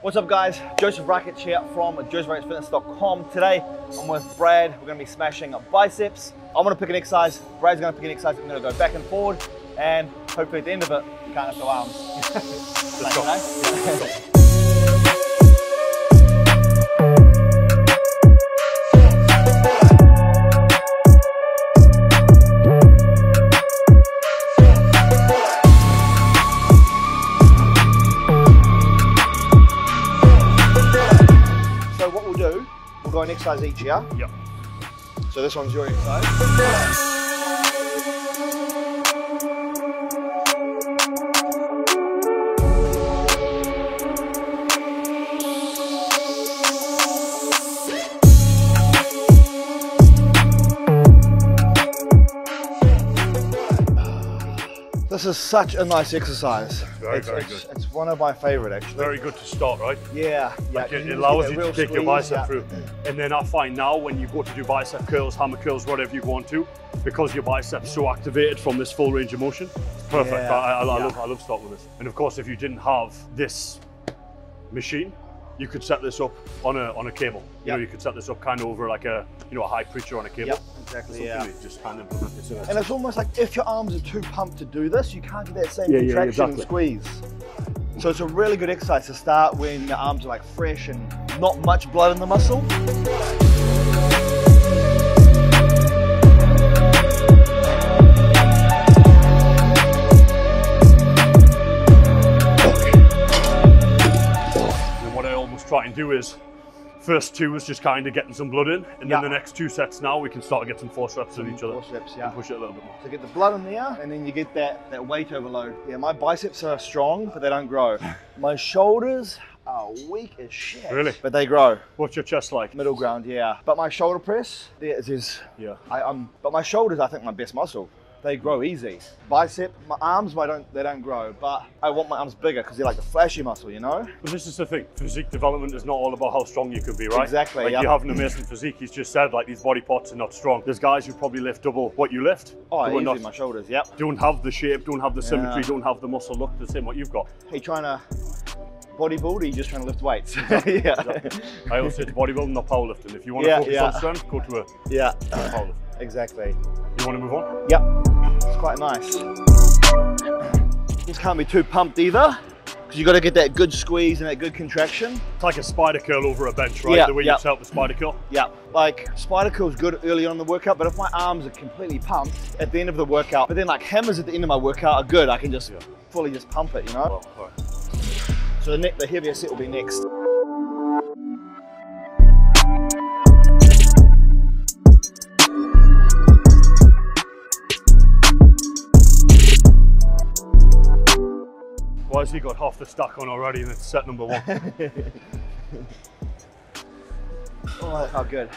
What's up guys, Josef Rakich here from josephrakichfitness.com. Today I'm with Brad. We're going to be smashing biceps. I'm going to pick an exercise, Brad's going to pick an exercise. We're going to go back and forward and hopefully at the end of it, you can't lift the arms. Let's go. So what we'll do, we'll go an exercise each, yeah? Yep. So this one's your exercise. This is such a nice exercise. Very good. It's one of my favorite actually. Very good to start, right? Yeah. Like it allows you to take your bicep through. And then I find now when you go to do bicep curls, hammer curls, whatever you want to, because your bicep's so activated from this full range of motion, it's perfect. Yeah. I love starting with this. And of course, if you didn't have this machine, you could set this up on a cable. You know, you could set this up kind of over like a high preacher on a cable. Yep, exactly. Yeah. Just kind of implement it. So and it's almost like if your arms are too pumped to do this, you can't get that same contraction and squeeze. So it's a really good exercise to start when your arms are like fresh and not much blood in the muscle. Try and do is first two is just kind of getting some blood in, and then the next two sets now we can start to get some force reps of each other. Force reps, and push it a little bit more. So get the blood in there, and then you get that weight overload. Yeah, my biceps are strong, but they don't grow. My shoulders are weak as shit. Really? But they grow. What's your chest like? Middle ground, yeah. But my shoulder press, but my shoulders, I think my best muscle. They grow easy. Bicep, my arms, they don't grow, but I want my arms bigger because they're like the flashy muscle, you know? But this is the thing, physique development is not all about how strong you can be, right? Exactly, Like you have an amazing physique, he's just said, like these body parts are not strong. There's guys who probably lift double what you lift. Oh, easy, my shoulders, yep. Don't have the shape, don't have the symmetry, don't have the muscle look the same what you've got. Hey, trying to bodybuild, or you just trying to lift weights? Exactly. I always say it's bodybuilding, not powerlifting. If you want to focus on strength, go to a powerlift. Exactly. You want to move on? Yep. It's quite nice. Just can't be too pumped either, because you got to get that good squeeze and that good contraction. It's like a spider curl over a bench, right? The way you set up the spider curl. Yeah. Like spider curl's good early on in the workout, but if my arms are completely pumped at the end of the workout, but then like hammers at the end of my workout are good, I can just fully just pump it, you know? Well, all right. So the heavier set will be next. Why has he got half the stack on already and it's set number one? Oh, how good.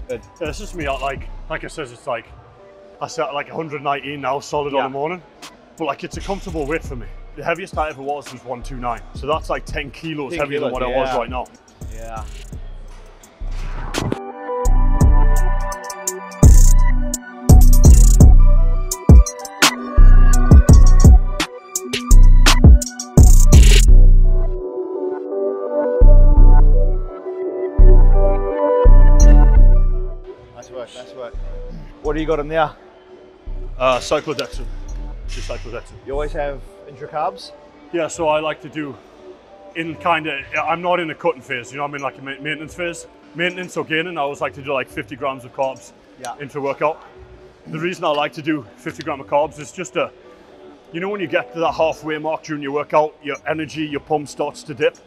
Good. Yeah, it's just me, like I said, it's like, I set like 119 now, solid on the morning. But like, it's a comfortable weight for me. The heaviest I ever was 129. So that's like 10 kilos heavier than what I was right now. Yeah. Nice work. What do you got in there? Cyclodextrin. Just cyclodextrin. You always have intra-carbs? Yeah, so I like to do I'm not in a cutting phase, you know, I'm in like a maintenance phase. Maintenance or gaining, I always like to do like 50 grams of carbs into workout. The reason I like to do 50 grams of carbs is just you know, when you get to that halfway mark during your workout, your energy, your pump starts to dip.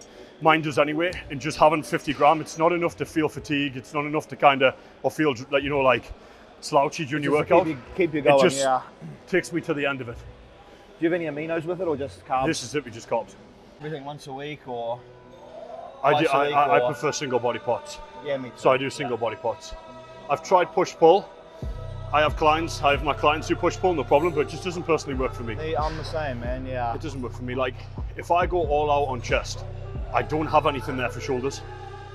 Mine does anyway, and just having 50 grams, it's not enough to feel fatigue, it's not enough to feel like, you know, like slouchy during your workout. Keep you going, it just takes me to the end of it. Do you have any aminos with it or just carbs? This is simply just carbs. Everything once a week or I prefer single body pots. Yeah, me too. So I do single body pots. I've tried push-pull. I have my clients who push-pull, no problem, but it just doesn't personally work for me. I'm the same, man, yeah. It doesn't work for me. Like, if I go all out on chest, I don't have anything there for shoulders.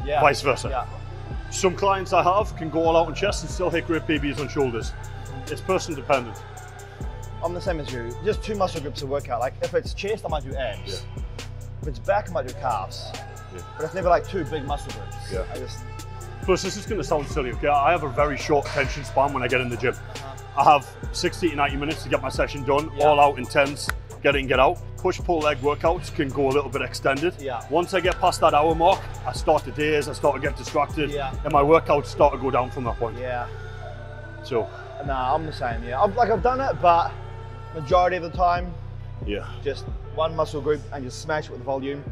Yeah. Vice versa. Yeah. Some clients I have can go all out on chest and still hit great PBs on shoulders. It's person dependent. I'm the same as you. Just two muscle groups to work out. Like if it's chest, I might do abs. If it's back, I might do calves. Yeah. But it's never like two big muscle groups. Yeah. I just... Plus, this is going to sound silly, okay? I have a very short attention span when I get in the gym. I have 60 to 90 minutes to get my session done, all out intense, get in, get out. Push-pull leg workouts can go a little bit extended. Once I get past that hour mark, I start to daze, I start to get distracted, and my workouts start to go down from that point. So. Nah, I'm the same, I've done it, but majority of the time, just one muscle group and just smash it with volume.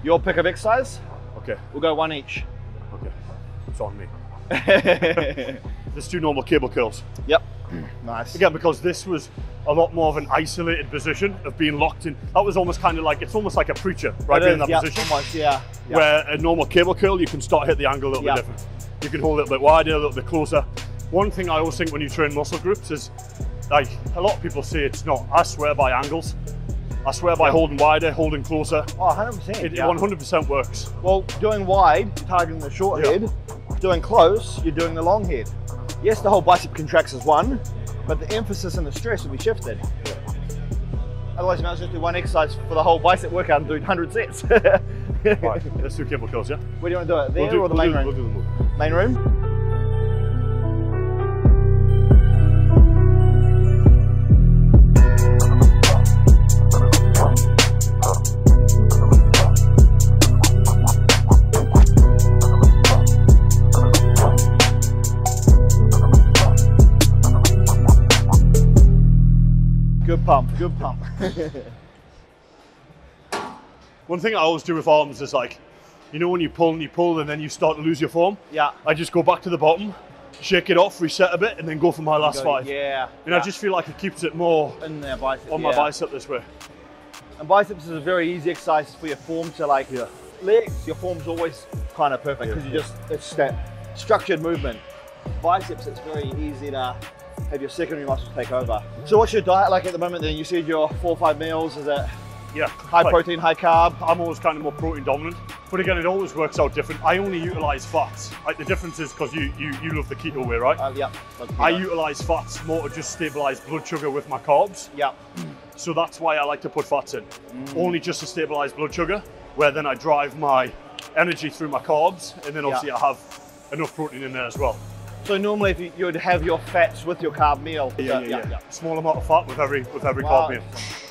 Your pick of exercise? Okay. We'll go one each. Okay. It's on me. Let's do normal cable curls. Yep. Nice. Again, because this was a lot more of an isolated position of being locked in. That was almost kind of like, it's almost like a preacher, right? Being in that position. Almost, Where a normal cable curl, you can start to hit the angle a little bit different. You can hold it a little bit wider, a little bit closer. One thing I always think when you train muscle groups is, like, a lot of people say it's not. I swear by angles. I swear by holding wider, holding closer. Oh, 100%. It 100% works. Well, doing wide, you're targeting the short head. Doing close, you're doing the long head. Yes, the whole bicep contracts as one, but the emphasis and the stress will be shifted. Otherwise, you might as well just do one exercise for the whole bicep workout and do 100 sets. Right, let's do cable curls, yeah? Where do you want to do it? There or the main room? We'll do the move. Main room? Good pump, good pump. One thing I always do with arms is like, you know when you pull and then you start to lose your form? I just go back to the bottom, shake it off, reset a bit, and then go for my last 5. And I just feel like it keeps it more in their bicep, on my bicep this way. And biceps is a very easy exercise for your form to like, legs, your form's always kind of perfect because it's that structured movement. Biceps, it's very easy to have your secondary muscles take over. So what's your diet like at the moment then? You said your 4 or 5 meals, is it high protein, high carb? I'm always kind of more protein dominant, but again, it always works out different. I only utilize fats. Like the difference is because you love the keto way, right? I utilize fats more to just stabilize blood sugar with my carbs. So that's why I like to put fats in, only just to stabilize blood sugar, where then I drive my energy through my carbs, and then obviously I have enough protein in there as well. So normally if you would have your fats with your carb meal. Small amount of fat with every carb meal,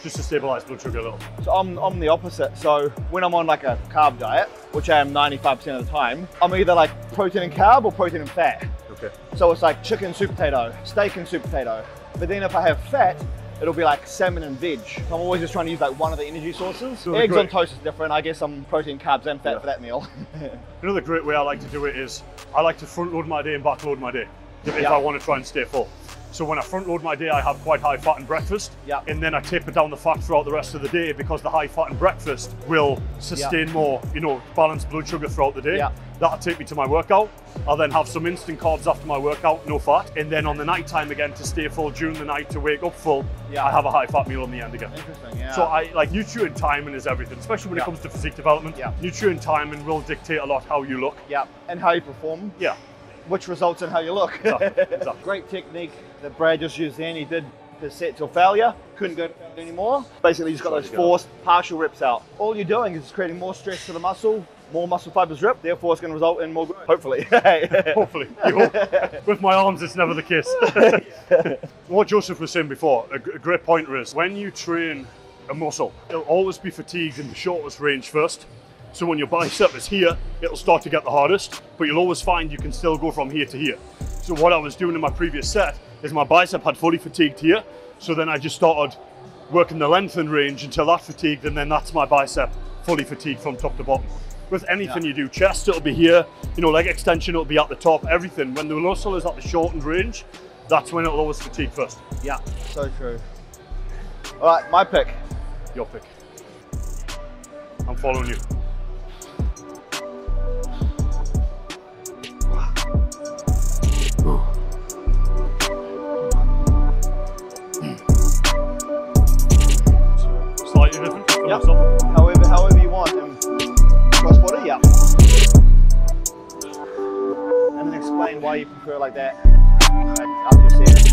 just to stabilize blood sugar a little. So I'm the opposite. So when I'm on like a carb diet, which I am 95% of the time, I'm either like protein and carb or protein and fat. So it's like chicken and sweet potato, steak and sweet potato. But then if I have fat, it'll be like salmon and veg. So I'm always just trying to use like one of the energy sources. So eggs on toast is different. I guess I'm protein, carbs and fat for that meal. Another great way I like to do it is I like to front load my day and back load my day if I want to try and stay full. So when I front load my day, I have quite high fat in breakfast, and then I taper down the fat throughout the rest of the day because the high fat in breakfast will sustain more, balanced blood sugar throughout the day. That'll take me to my workout. I'll then have some instant carbs after my workout, no fat, and then on the night time again to stay full during the night to wake up full, I have a high fat meal on the end again. Interesting, So I like nutrient timing is everything, especially when it comes to physique development. Nutrient timing will dictate a lot how you look. And how you perform. Which results in how you look. Exactly. Great technique that Brad just used then. He did his set till failure, couldn't go to failure anymore. Basically, he's got those forced partial reps out. All you're doing is creating more stress to the muscle, more muscle fibers rip, therefore it's going to result in more growth, hopefully. Hopefully. With my arms, it's never the case. What Joseph was saying before, a great pointer is, when you train a muscle, it'll always be fatigued in the shortest range first. So when your bicep is here, it'll start to get the hardest, but you'll always find you can still go from here to here. So what I was doing in my previous set is my bicep had fully fatigued here. So then I just started working the length and range until that fatigued, and then that's my bicep fully fatigued from top to bottom. With anything you do, chest, it'll be here, leg extension, it'll be at the top, everything. When the muscle is at the shortened range, that's when it'll always fatigue first. So true. All right, my pick. Your pick. I'm following you. slightly different for Yep. myself. However you want. And cross body, yeah. And then explain why you prefer like that. Up your set.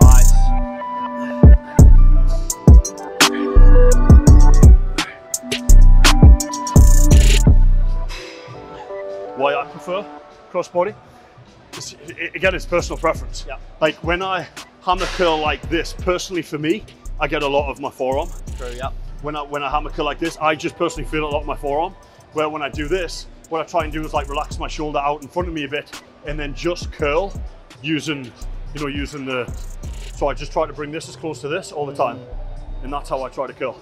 Nice. Why I prefer crossbody? Again, it's personal preference. Yeah. Like when I hammer curl like this, personally for me, I get a lot of my forearm. True, yeah. When I hammer curl like this, I just personally feel a lot of my forearm. Where when I do this, what I try and do is like relax my shoulder out in front of me a bit, and then just curl using the. So I just try to bring this as close to this all the time, and that's how I try to curl.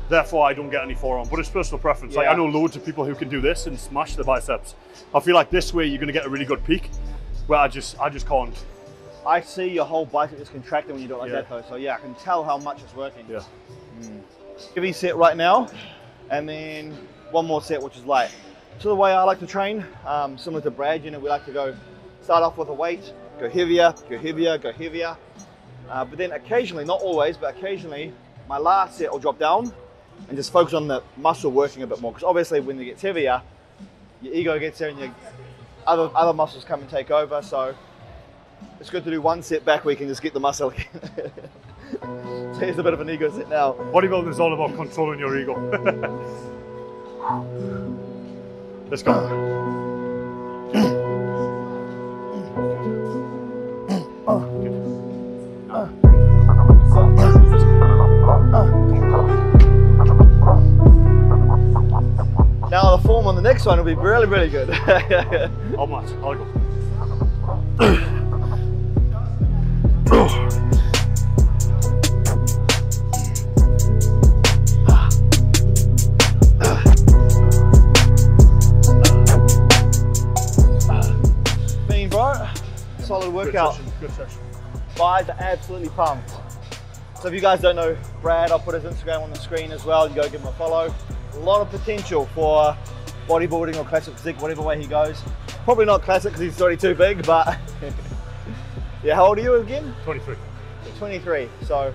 Therefore, I don't get any forearm, but it's personal preference. Yeah. Like I know loads of people who can do this and smash the biceps. I feel like this way you're going to get a really good peak, where I just can't. I see your whole bicep is contracting when you do it like that though. So yeah, I can tell how much it's working. Yeah. Heavy set right now, and then one more set which is light. So the way I like to train, similar to Brad, we like to start off with a weight, go heavier, go heavier, go heavier. But then occasionally, not always, but occasionally, my last set will drop down and just focus on the muscle working a bit more. Because obviously when it gets heavier, your ego gets there and your other muscles come and take over. So it's good to do one set back where you can just get the muscle again. So here's a bit of an ego set now. Bodybuilding is all about controlling your ego. Let's go. Now the form on the next one will be really, really good. How much? I'll go. Mean, bro, solid workout. Good session. Guys are absolutely pumped. So if you guys don't know Brad, I'll put his Instagram on the screen as well. You go give him a follow. A lot of potential for bodybuilding or classic physique, whatever way he goes. Probably not classic because he's already too big, but yeah, how old are you again? 23. 23, so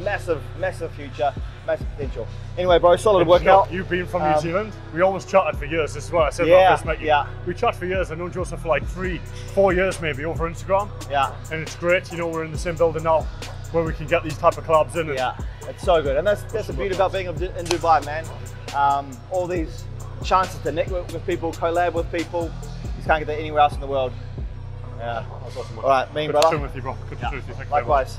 massive, massive future, massive potential. Anyway, bro, solid workout. You've been from New Zealand. We always chatted for years. This is what I said Yeah, when I first met you. yeah. We chat for years. I've known Joseph for like 3-4 years maybe over Instagram. Yeah. And it's great, we're in the same building now where we can get these type of collabs in. Yeah, it's so good. And that's the beauty about being in Dubai, man. All these chances to network with people, collab with people, you just can't get that anywhere else in the world. Yeah. That's awesome. All right, mean Good brother. to swim with you, bro. Good to swim with you. Thank you very much. Likewise.